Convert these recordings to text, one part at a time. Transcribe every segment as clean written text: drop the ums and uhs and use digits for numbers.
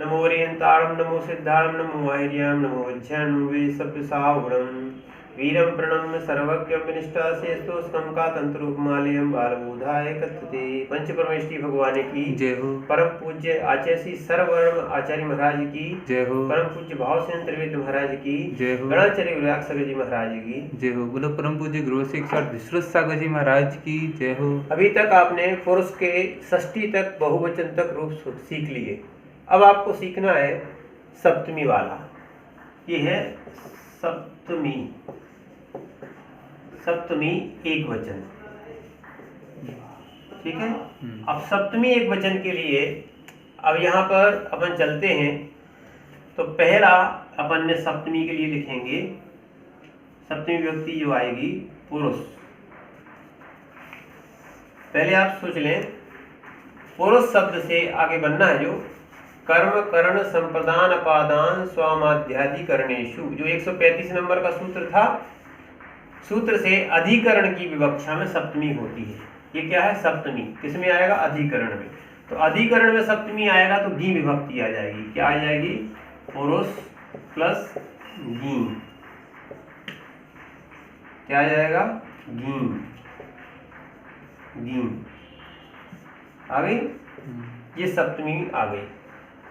नमो वरियंताणं नमो सिद्धाणं नमो वाहिर्यां नमो वज्रां नमो वे सप्तसाहुणं वीरं प्रणम्य सर्वज्ञं विनिष्टासेस्तोष्कं का तंत्रुपमालयं बालबोधाय कथ्यते। पंच परमेष्टि भगवान की जय हो। परम पूज्य आचार्य श्री सर्ववर्म आचार्य महाराज की जय हो। परम पूज्य भावसेन त्रिवेद महाराज की जय हो। गणाचार्य विराग सागर जी महाराज की जय हो। बोलो परम पूज्य गुरु शिक्षक विश्वनाथ सागर जी महाराज की जय हो। अभी तक आपने पुरुष के षष्ठी तक बहुवचन तक रूप सीख लिए। अब आपको सीखना है सप्तमी वाला। ये है सप्तमी, सप्तमी एक वचन, ठीक है। अब सप्तमी एक वचन के लिए अब यहाँ पर अपन चलते हैं। तो पहला अपन ने सप्तमी के लिए लिखेंगे, सप्तमी विभक्ति जो आएगी पुरुष। पहले आप सोच लें, पुरुष शब्द से आगे बनना है जो कर्म करण संप्रदान अपादान स्वामाध्याधिकरणेषु, जो 135 नंबर का सूत्र था, सूत्र से अधिकरण की विवक्षा में सप्तमी होती है। ये क्या है? सप्तमी। किसमें आएगा? अधिकरण में। तो अधिकरण में सप्तमी आएगा तो गी विभक्ति आ जाएगी। क्या आ जाएगी? पुरुष प्लस गी। क्या आ जाएगा? गी। गी आ गई। ये सप्तमी आ गई।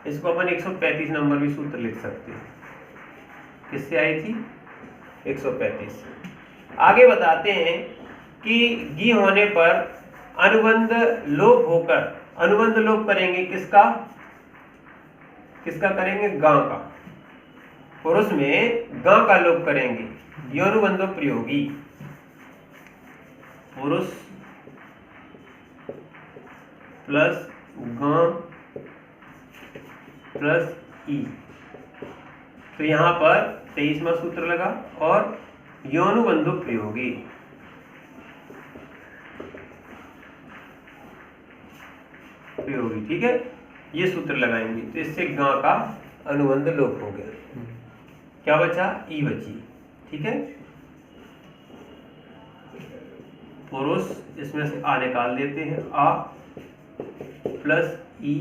इसको अपन 135 नंबर भी सूत्र लिख सकते हैं। किससे आई थी? 135। आगे बताते हैं कि गी होने पर अनुबंध लोप होकर, अनुबंध लोप करेंगे किसका? किसका करेंगे? गा का। पुरुष में गा का लोप करेंगे। ये अनुबंध प्रयोगी। पुरुष प्लस गा प्लस ई। तो यहां पर 23वां सूत्र लगा और योनुबंधु प्रयोगी। प्रयोगी, ठीक है। ये सूत्र लगाएंगे तो इससे गा का अनुबंध लोप हो गया। क्या बचा? ई बची, ठीक है। पुरुष, इसमें से आ निकाल देते हैं, आ प्लस ई,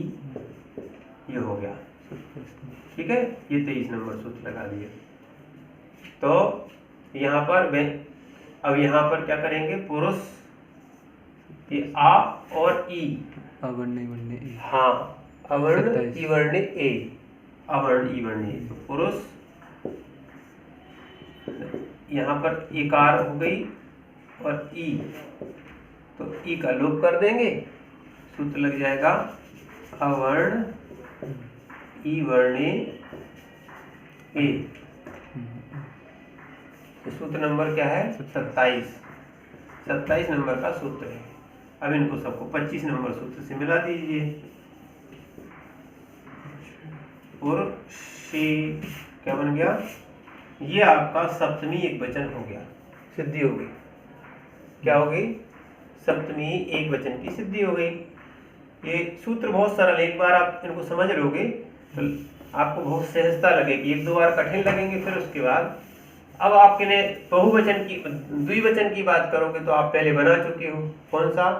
ये हो गया, ठीक है। ये 23 नंबर सूत्र लगा दिया। तो यहाँ पर अब यहाँ पर क्या करेंगे? पुरुष, ये आ और ई, अवर्ण वर्ण ए। हाँ, अवर्ण ई वर्ण ए, अवर्ण ई वर्ण ए। तो पुरुष, यहाँ पर इकार हो गई और ई, तो ई का लोप कर देंगे, सूत्र लग जाएगा अवर्ण ई वर्ण ए। सूत्र नंबर क्या है? 27। 27 नंबर का सूत्र है। अब इनको सबको 25 नंबर सूत्र से मिला दीजिए। पुरुषी क्या बन गया? ये आपका सप्तमी एक वचन हो गया, सिद्धि हो गई। क्या हो गई? सप्तमी एक वचन की सिद्धि हो गई। ये सूत्र बहुत सरल, एक बार आप इनको समझ लोगे तो आपको बहुत सहजता लगेगी। एक दो बार कठिन लगेंगे, फिर उसके बाद अब आपके ने बहुवचन की, द्विवचन की बात करोगे तो आप पहले बना चुके हो। कौन सा?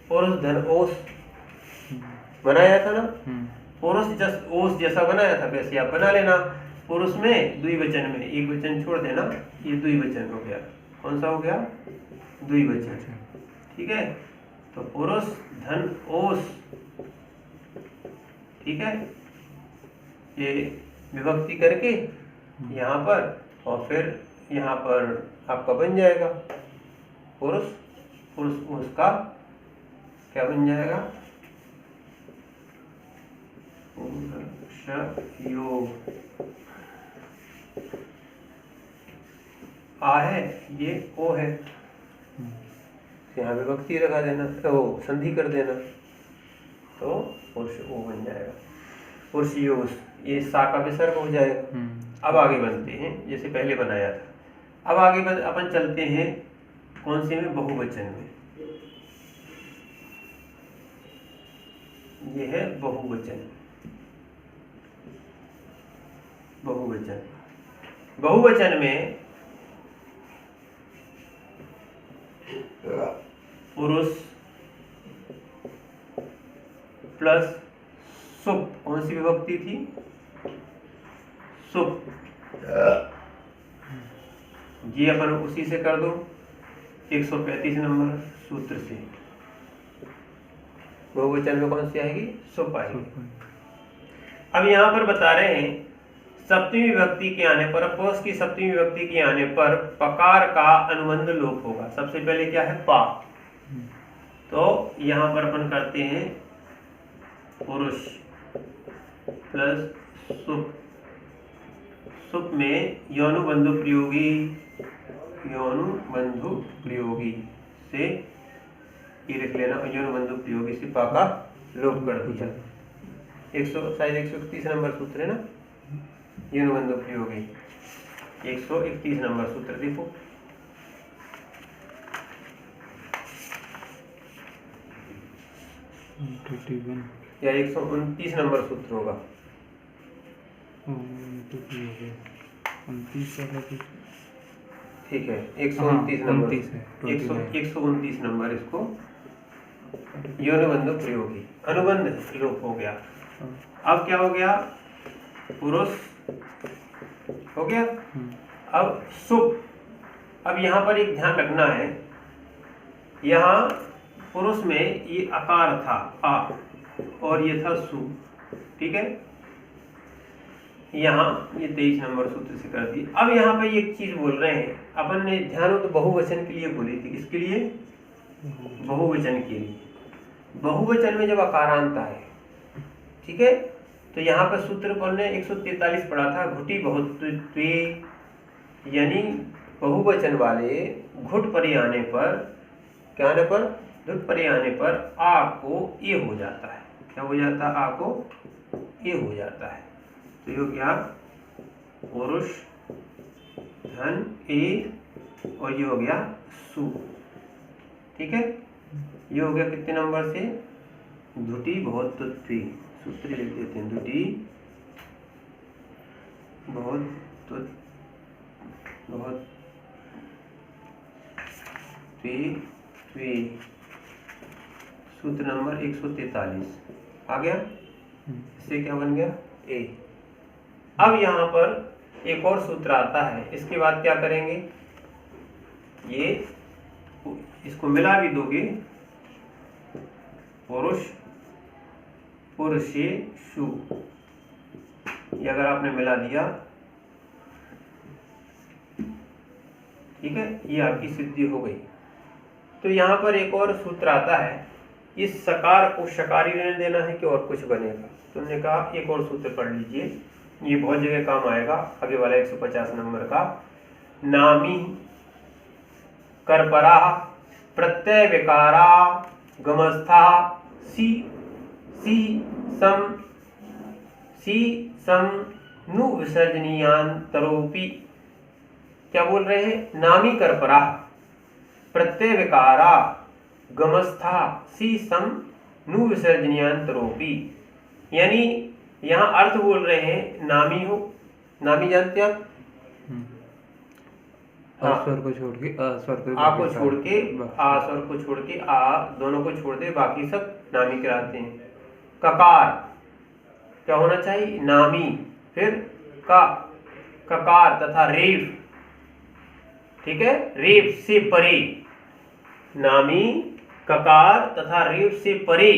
पुरुष धन ओस बनाया था ना। पुरुष जस ओस जैसा बनाया था वैसे आप बना लेना। पुरुष में द्विवचन में एक वचन छोड़ देना, ये द्विवचन हो गया। कौन सा हो गया? द्विवचन, ठीक है। तो पुरुष धन ओस, ठीक है। ये विभक्ति करके यहाँ पर, और फिर यहाँ पर आपका बन जाएगा पुरुष, पुरुष उसका क्या बन जाएगा? योग। आ है, ये ओ है, यहाँ विभक्ति लगा देना, तो संधि कर देना, तो पुरुष ओ बन जाएगा। पुरुष योग, ये सा का विसर्ग हो जाएगा। अब आगे बनते हैं जैसे पहले बनाया था। अब आगे अपन चलते हैं कौन से में? बहुवचन में। ये है बहुवचन। बहुवचन, बहुवचन में पुरुष प्लस सुप, कौन सी विभक्ति थी सुप, ये अपन उसी से कर दो 135 नंबर सूत्र से। बहुवचन में कौन सी आएगी? सुप आएगी। अब यहाँ पर बता रहे हैं सप्तमी विभक्ति के आने पर, पुरुष की सप्तमी विभक्ति के आने पर पकार का अनुबंध लोप होगा। सबसे पहले क्या है? पा। तो यहाँ पर अपन करते हैं पुरुष प्लस सुप, सुप में यौनुबंधु प्रयोगी, यौनुबंधु प्रयोगी से ये लिख लेना, यौनुबंधु प्रयोगी से पा का लोप कर दिया। 131 नंबर सूत्र है ना, यौनुबंधु प्रयोगी 131 नंबर सूत्र देखो। या 129 नंबर सूत्र होगा। 29 ठीक है, 129 नंबर, 129 है। नंबर इसको यौनुबंधु प्रयोगी, अनुबंध लोप हो गया। अब क्या हो गया? पुरुष हो गया। अब सुप, अब यहाँ पर एक ध्यान रखना है, यहाँ पुरुष में ये आकार था आ और ये था सु, ठीक है। यहाँ ये 23 नंबर सूत्र से कर दी। अब यहाँ पे एक चीज बोल रहे हैं, अपन ने ध्यान हो तो बहुवचन के लिए बोली थी। किसके लिए? बहुवचन के लिए। बहुवचन में जब आकारांत आए, ठीक है, तो यहाँ पर सूत्र पर ने 143 पढ़ा था, घुटी बहुत्वे, यानी बहुवचन वाले घुट परे आने पर, क्या आने पर? घुट परे आने पर आ को ए हो जाता है। क्या हो जाता है? आ को ए हो जाता है। तो ये हो गया पुरुष धन ए और ये हो गया सु, ठीक है। ये हो गया कितने नंबर से? धुटी बहुत्वे, सूत्र लिख देते हैं, धुटी बहुत्वे सूत्र नंबर 143 आ गया। इससे क्या बन गया? ए। अब यहाँ पर एक और सूत्र आता है, इसके बाद क्या करेंगे? ये इसको मिला भी दोगे, पुरुष पुरुषेषु, ये अगर आपने मिला दिया, ठीक है, ये आपकी सिद्धि हो गई। तो यहाँ पर एक और सूत्र आता है, इस सकार को शकारी रहने देना है कि और कुछ बनेगा। तुमने कहा एक और सूत्र पढ़ लीजिए, ये बहुत जगह काम आएगा, आगे वाला 150 नंबर का। नामी करपरा प्रत्यय विकारा गमस्था सी सम नु विसर्जनीयांतरोपि। क्या बोल रहे हैं? नामी करपरा प्रत्यय विकारा गमस्था सी सम नु विसर्जनीयांतरोपि, यानी यहाँ अर्थ बोल रहे हैं नामी हो, नामी जानते आप? स्वर को छोड़ के स्वर को, आ को छोड़ के, आ स्वर को छोड़ के, आ दोनों को छोड़ दे, बाकी सब नामी कहलाते हैं। ककार क्या होना चाहिए? नामी, फिर का ककार तथा रेफ, ठीक है, रेफ से परे, नामी ककार तथा रेफ से परे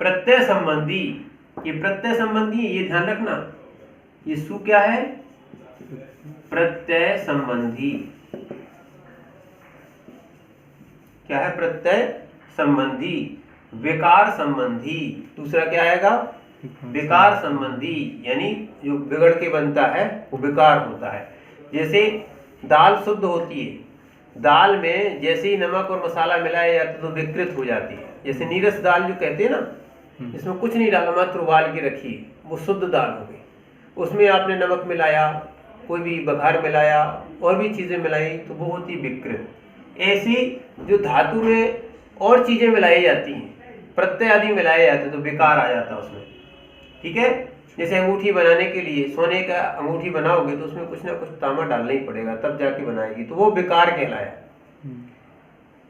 प्रत्यय संबंधी। ये प्रत्यय संबंधी, ये ध्यान रखना, ये सु क्या है? प्रत्यय संबंधी। क्या है? प्रत्यय संबंधी। विकार संबंधी, दूसरा क्या आएगा? विकार संबंधी, यानी जो बिगड़ के बनता है वो विकार होता है। जैसे दाल शुद्ध होती है, दाल में जैसे ही नमक और मसाला मिलाया जाता है तो विकृत हो जाती है। जैसे नीरस दाल जो कहते हैं ना, इसमें कुछ नहीं डाला, मात्र उबाल के रखी, वो शुद्ध दाल हो गई। उसमें आपने नमक मिलाया, कोई भी बघार मिलाया, और भी चीजें मिलाई, तो वो होती विकृत। ऐसी जो धातु में और चीजें मिलाई जाती हैं, प्रत्यय आदि मिलाए जाते हैं, तो विकार आ जाता है उसमें, ठीक है। जैसे अंगूठी बनाने के लिए सोने का अंगूठी बनाओगे तो उसमें कुछ ना कुछ तामा डालना ही पड़ेगा, तब जाके बनाएगी, तो वो विकार कहलाया।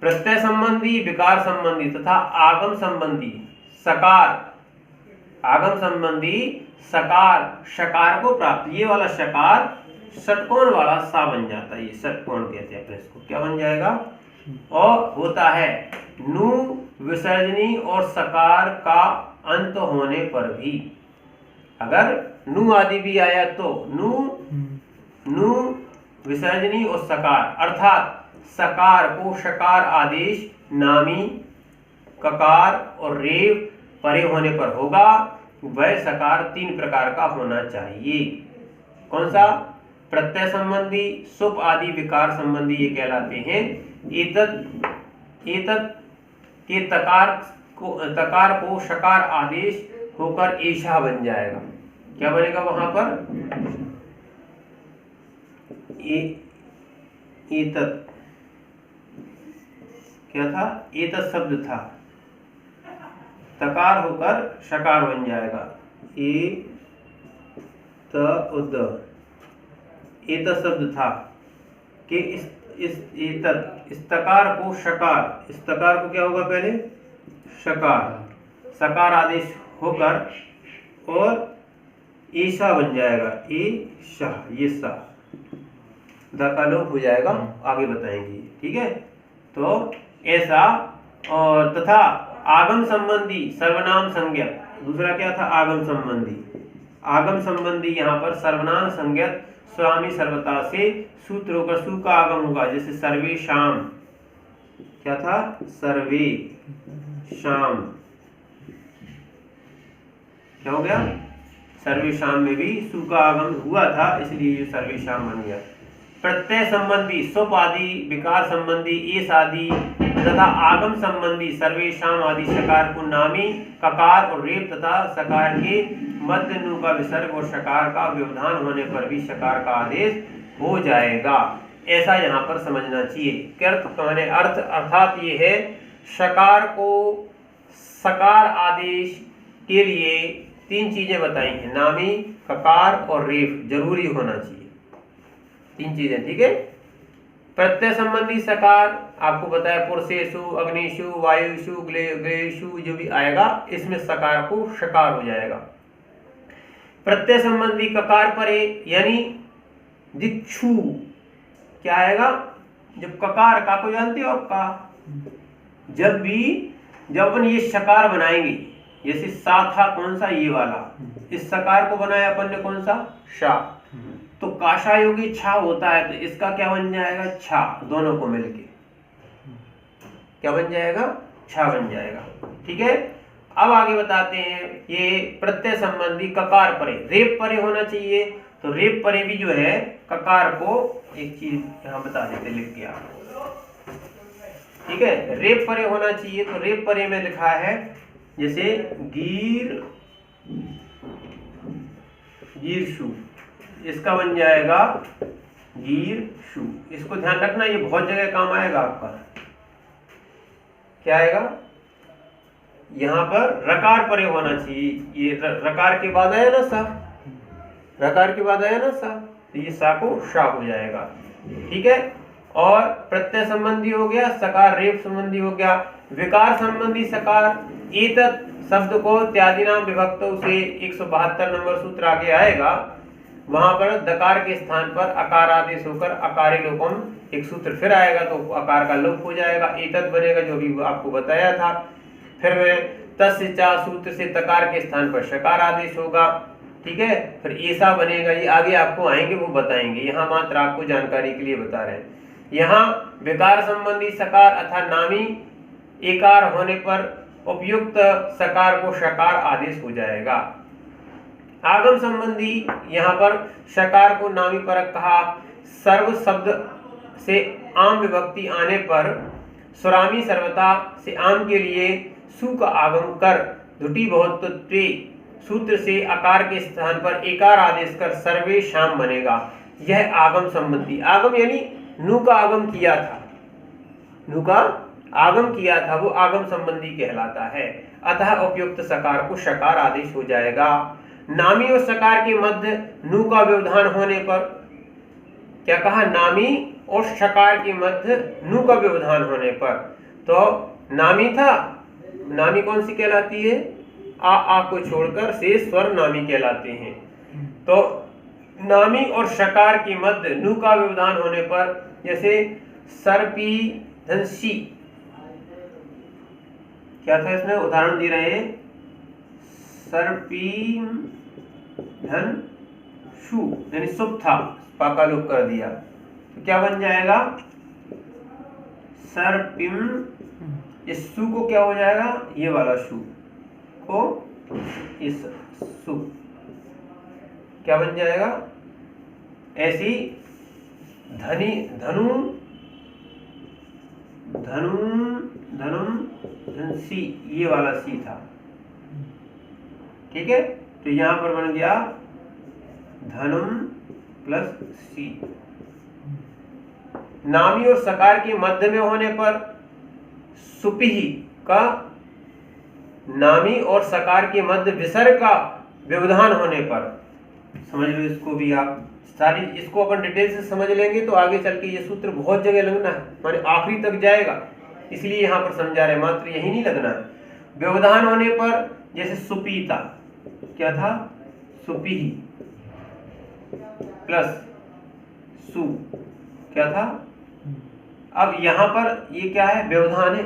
प्रत्यय संबंधी, विकार संबंधी तथा आगम संबंधी, सकार आगम संबंधी सकार शकार को प्राप्त, ये वाला शकार षटकोण वाला सा बन जाता है, ये षटकोण कहते हैं अपने इसको, क्या बन जाएगा, और होता है नु विसर्जनी और सकार का अंत होने पर भी, अगर नु आदि भी आया तो नु विसर्जनी और सकार, अर्थात सकार को शकार आदेश नामी ककार और रेव परे होने पर होगा, वह सकार 3 प्रकार का होना चाहिए। कौन सा, प्रत्यय संबंधी, सुप आदि विकार संबंधी ये कहलाते हैं। एतत् के तकार को शकार आदेश होकर ईशा बन जाएगा, क्या बनेगा वहां पर, एतत् क्या था, एतत् शब्द था, तकार होकर शकार बन जाएगा, एतत् शब्द था कि इस तकार को शकार, इस तकार को क्या होगा पहले, शकार, सकार आदेश होकर और ईशा बन जाएगा, ईशा, ये सा द का लोप हो जाएगा, आगे बताएंगे, ठीक है। तो ऐसा, और तथा आगम संबंधी सर्वनाम संज्ञक, दूसरा क्या था, आगम संबंधी, आगम संबंधी यहाँ पर सर्वनाम संज्ञक स्वामी सर्वता से सूत्र होकर सु का आगम होगा, जैसे सर्वे शाम, क्या था, सर्वे शाम, क्या हो गया, सर्वे शाम में भी सु का आगम हुआ था, इसलिए ये सर्वे शाम बन गया। प्रत्यय संबंधी सुप आदि विकार संबंधी एस आदि तथा आगम संबंधी सर्वेशाम आदि सकार को नामी ककार और रेप तथा सकार के मध्य नु का विसर्ग और शकार का व्यवधान होने पर भी शकार का आदेश हो जाएगा, ऐसा यहाँ पर समझना चाहिए। अर्थ अर्थात ये है, शकार को सकार आदेश के लिए 3 चीजें बताई हैं, नामी ककार और रेप जरूरी होना चाहिए, 3 चीजें, ठीक है। प्रत्यय संबंधी सकार आपको बताया, पुरुषेशु, अग्निशु, वायुषु, ग्लेशु जो भी आएगा इसमें सकार को शकार हो जाएगा। प्रत्यय संबंधी ककार परे यानी दिक्षु, क्या आएगा, जब ककार का को जानते हो, का जब अपन ये शकार बनाएंगे, जैसे सा था कौन सा, ये वाला, इस सकार को बनाया अपन ने कौन सा, शा, तो काशा योगी छा होता है, तो इसका क्या बन जाएगा, छा, दोनों को मिलके क्या बन जाएगा, छा बन जाएगा, ठीक है। अब आगे बताते हैं, ये प्रत्यय संबंधी ककार परे, रेप परे होना चाहिए, तो रेप परे भी जो है ककार को, एक चीज यहाँ बता देते लिख के आप, ठीक है, रेप परे होना चाहिए, तो रेप परे में लिखा है जैसे गीरशु, इसका बन जाएगा गीरशु, इसको ध्यान रखना, ये बहुत जगह काम आएगा आपका, क्या आएगा, यहाँ पर रकार परे होना चाहिए, ये रकार के बाद आया ना सा, रकार के बाद आया ना सा, तो ये सा को शा हो जाएगा, ठीक है। और प्रत्यय संबंधी हो गया, सकार रेप संबंधी हो गया, विकार संबंधी सकार, एतत् शब्द को त्यादि नाम विभक्तों से 172 नंबर सूत्र आगे आएगा, वहां पर दकार के स्थान पर अकार आदेश होकर अकारे लोपम एक सूत्र फिर आएगा, तो अकार का लोप हो जाएगा, एतत् बनेगा जो भी आपको बताया था। फिर तस्य चा सूत्र से तकार के स्थान पर शकार आदेश होगा, ठीक है। फिर ऐसा बनेगा, ये आगे आपको आएंगे वो बताएंगे, यहाँ मात्र आपको जानकारी के लिए बता रहे हैं। यहाँ विकार संबंधी सकार अर्थात नामी एकार होने पर उपयुक्त सकार को शकार आदेश हो जाएगा। आगम संबंधी यहाँ पर शकार को नामी परक कहा, सर्व शब्द से आम विभक्ति आने पर स्वरामी सर्वता से आम के लिए सु का आगम कर धुटी बहुत्वे सूत्र से आकार के स्थान पर एकार आदेश कर सर्वे शाम बनेगा। यह आगम संबंधी, आगम यानी नु का आगम किया था, नु का आगम किया था वो आगम संबंधी कहलाता है। अतः उपयुक्त सकार को शकार आदेश हो जाएगा। नामी और सकार के मध्य नु का व्यवधान होने पर, क्या कहा, नामी और शकार के मध्य नु का व्यवधान होने पर, तो नामी था, नामी कौन सी कहलाती है, आ को छोड़कर शेष स्वर नामी कहलाते हैं। तो नामी और शकार के मध्य नु का व्यवधान होने पर, जैसे सर्पी धन सी, क्या था इसमें उदाहरण दे रहे हैं, सर्पी धन शु यानी शुभ था, पाका लोप कर दिया तो क्या बन जाएगा, सर्पिम, इस सु को क्या हो जाएगा, ये वाला शु को इस सु क्या बन जाएगा, ऐसी धनी धनु धनु धनुम धनसी, ये वाला सी था। ठीक है, तो यहां पर बन गया धनुम प्लस सी। नामी और सकार के मध्य में होने पर सुपिही का, नामी और सकार के मध्य विसर्ग का व्यवधान होने पर, समझ लो इसको भी आप सारी, इसको अपन डिटेल से समझ लेंगे तो आगे चल के ये सूत्र बहुत जगह लगना है, माने आखिरी तक जाएगा, इसलिए यहां पर समझा रहे, मात्र यही नहीं लगना है। व्यवधान होने पर जैसे सुपीता, क्या था, सुपीही प्लस सु, क्या था। अब यहां पर ये क्या है, व्यवधान है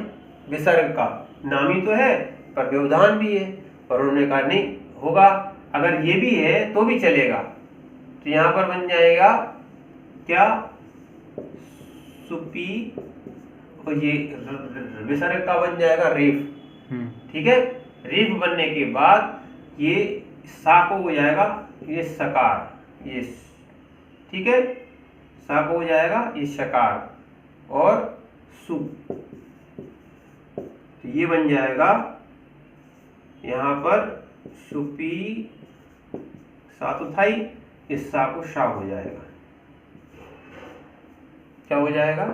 विसर्ग का, नामी तो है पर व्यवधान भी है, और उन्होंने कहा नहीं होगा, अगर ये भी है तो भी चलेगा, तो यहां पर बन जाएगा क्या, सुपी, और ये विसर्ग का बन जाएगा रेफ। ठीक है, रेफ बनने के बाद ये सा को हो जाएगा ये सकार, ये ठीक है, सा को हो जाएगा ये शकार और सु, तो ये बन जाएगा यहां पर सुपी, सा तो था ही, इस सा को शा हो जाएगा, क्या हो जाएगा,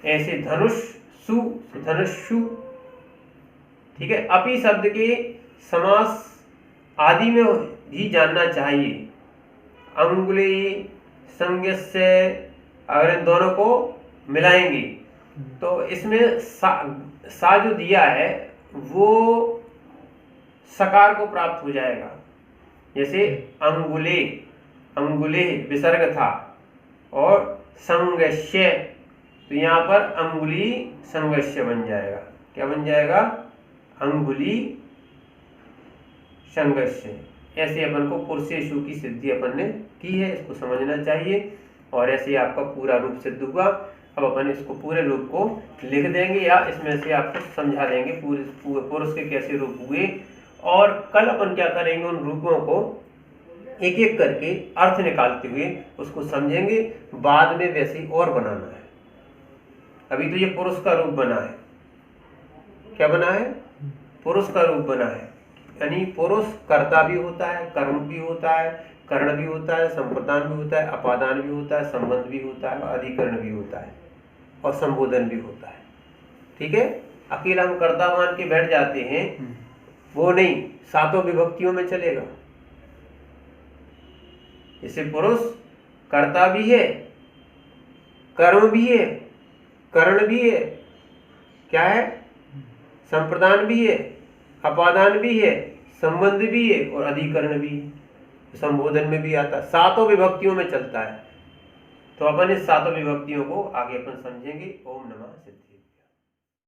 ऐसे धनुष सु, धनुषु। ठीक है, अपि शब्द के समास आदि में ही जानना चाहिए, अंगुली संज्ञस्य, अगर इन दोनों को मिलाएंगे तो इसमें सा जो दिया है वो सकार को प्राप्त हो जाएगा, जैसे अंगुले, अंगुले विसर्ग था, और संगस्य, तो यहाँ पर अंगुली संगस्य बन जाएगा, क्या बन जाएगा, अंगुली संगस्य। ऐसे अपन को पुरुषेशु की सिद्धि अपन ने की है, इसको समझना चाहिए, और ऐसे आपका पूरा रूप सिद्ध हुआ। अब अपन इसको पूरे रूप को लिख देंगे या इसमें से आपको समझा देंगे पुरुष के कैसे रूप हुए, और कल अपन क्या करेंगे, उन रूपों को एक एक करके अर्थ निकालते हुए उसको समझेंगे, बाद में वैसे ही और बनाना है। अभी तो ये पुरुष का रूप बना है, क्या बना है, पुरुष का रूप बना है, यानी पुरुष कर्ता भी होता है, कर्म भी होता है, कर्ण भी होता है, संप्रदान भी होता है, अपादान भी होता है, संबंध भी होता है, और अधिकरण भी होता है, और संबोधन भी होता है। ठीक है, अकेला हम कर्ता मान के बैठ जाते हैं, वो नहीं, सातों विभक्तियों में चलेगा। जैसे पुरुष कर्ता भी है, कर्म भी है, कर्ण भी है, क्या है, संप्रदान भी है, अपादान भी है, संबंध भी है, और अधिकरण भी है, संबोधन में भी आता है, सातों विभक्तियों में चलता है। तो अपन इस सातों विभक्तियों को आगे अपन समझेंगे। ओम नमः सिद्धि।